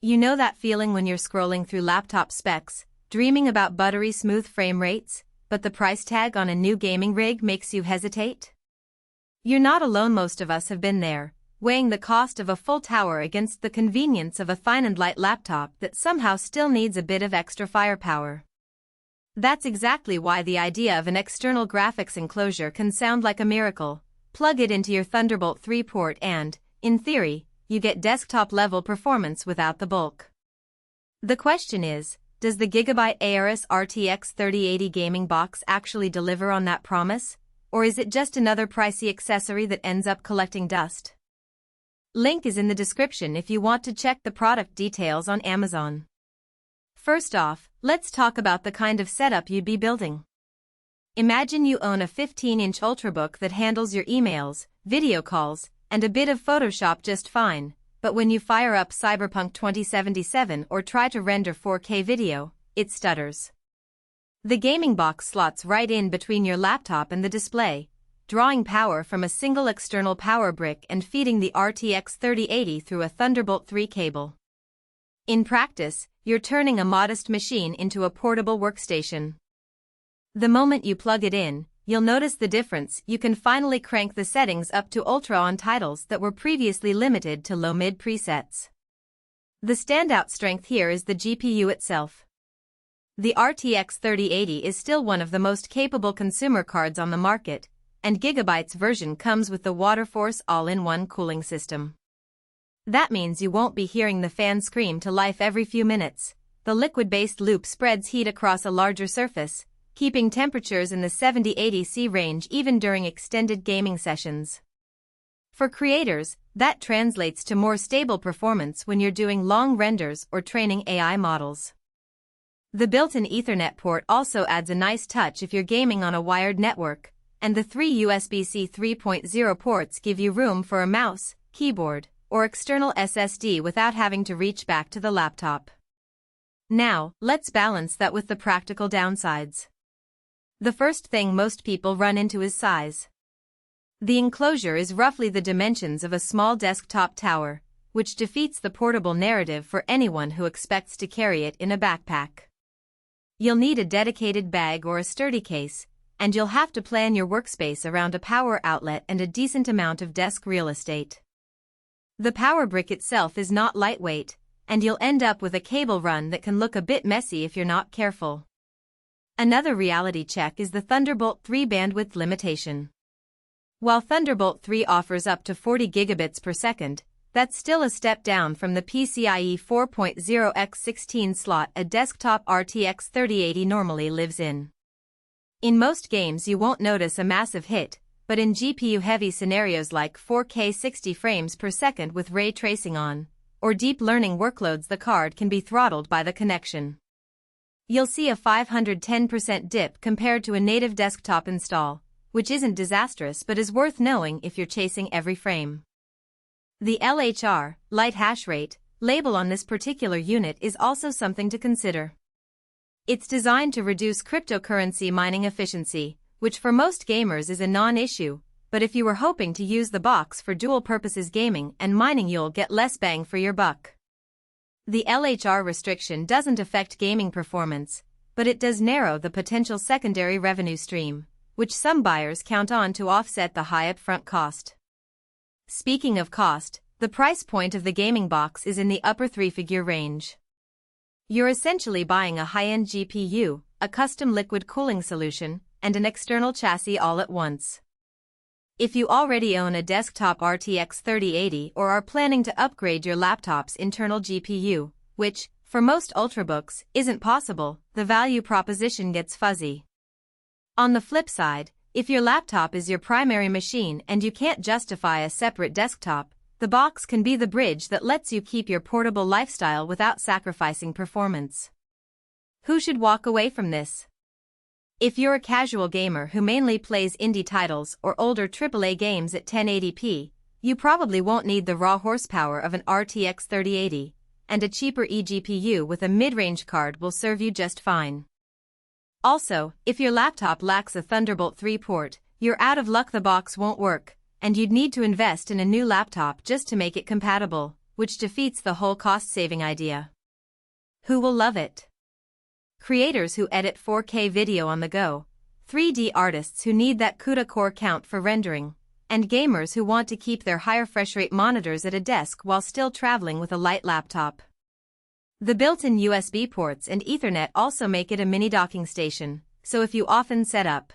You know that feeling when you're scrolling through laptop specs, dreaming about buttery smooth frame rates, but the price tag on a new gaming rig makes you hesitate? You're not alone, most of us have been there, weighing the cost of a full tower against the convenience of a fine and light laptop that somehow still needs a bit of extra firepower. That's exactly why the idea of an external graphics enclosure can sound like a miracle. Plug it into your Thunderbolt 3 port and, in theory, you get desktop-level performance without the bulk. The question is, does the GIGABYTE AORUS RTX 3080 gaming box actually deliver on that promise, or is it just another pricey accessory that ends up collecting dust? Link is in the description if you want to check the product details on Amazon. First off, let's talk about the kind of setup you'd be building. Imagine you own a 15-inch Ultrabook that handles your emails, video calls, and a bit of Photoshop just fine, but when you fire up Cyberpunk 2077 or try to render 4K video, it stutters. The gaming box slots right in between your laptop and the display, drawing power from a single external power brick and feeding the RTX 3080 through a Thunderbolt 3 cable. In practice, you're turning a modest machine into a portable workstation. The moment you plug it in, you'll notice the difference. You can finally crank the settings up to ultra on titles that were previously limited to low-mid presets. The standout strength here is the GPU itself. The RTX 3080 is still one of the most capable consumer cards on the market, and GIGABYTE's version comes with the WaterForce all-in-one cooling system. That means you won't be hearing the fan scream to life every few minutes. The liquid-based loop spreads heat across a larger surface, keeping temperatures in the 70-80 C range even during extended gaming sessions. For creators, that translates to more stable performance when you're doing long renders or training AI models. The built-in Ethernet port also adds a nice touch if you're gaming on a wired network, and the 3 USB-C 3.0 ports give you room for a mouse, keyboard, or external SSD without having to reach back to the laptop. Now, let's balance that with the practical downsides. The first thing most people run into is size. The enclosure is roughly the dimensions of a small desktop tower, which defeats the portable narrative for anyone who expects to carry it in a backpack. You'll need a dedicated bag or a sturdy case, and you'll have to plan your workspace around a power outlet and a decent amount of desk real estate. The power brick itself is not lightweight, and you'll end up with a cable run that can look a bit messy if you're not careful. Another reality check is the Thunderbolt 3 bandwidth limitation. While Thunderbolt 3 offers up to 40 gigabits per second, that's still a step down from the PCIe 4.0 x 16 slot a desktop RTX 3080 normally lives in. In most games you won't notice a massive hit, but in GPU-heavy scenarios like 4K 60 frames per second with ray tracing on, or deep learning workloads, the card can be throttled by the connection. You'll see a 510% dip compared to a native desktop install, which isn't disastrous but is worth knowing if you're chasing every frame. The LHR, light hash rate, label on this particular unit is also something to consider. It's designed to reduce cryptocurrency mining efficiency, which for most gamers is a non-issue, but if you were hoping to use the box for dual-purposes gaming and mining, you'll get less bang for your buck. The LHR restriction doesn't affect gaming performance, but it does narrow the potential secondary revenue stream, which some buyers count on to offset the high upfront cost. Speaking of cost, the price point of the gaming box is in the upper three-figure range. You're essentially buying a high-end GPU, a custom liquid cooling solution, and an external chassis all at once. If you already own a desktop RTX 3080 or are planning to upgrade your laptop's internal GPU, which, for most Ultrabooks, isn't possible, the value proposition gets fuzzy. On the flip side, if your laptop is your primary machine and you can't justify a separate desktop, the box can be the bridge that lets you keep your portable lifestyle without sacrificing performance. Who should walk away from this? If you're a casual gamer who mainly plays indie titles or older AAA games at 1080p, you probably won't need the raw horsepower of an RTX 3080, and a cheaper eGPU with a mid-range card will serve you just fine. Also, if your laptop lacks a Thunderbolt 3 port, you're out of luck. The box won't work, and you'd need to invest in a new laptop just to make it compatible, which defeats the whole cost-saving idea. Who will love it? Creators who edit 4K video on the go, 3D artists who need that CUDA core count for rendering, and gamers who want to keep their higher refresh rate monitors at a desk while still traveling with a light laptop. The built-in USB ports and Ethernet also make it a mini docking station, so if you often set up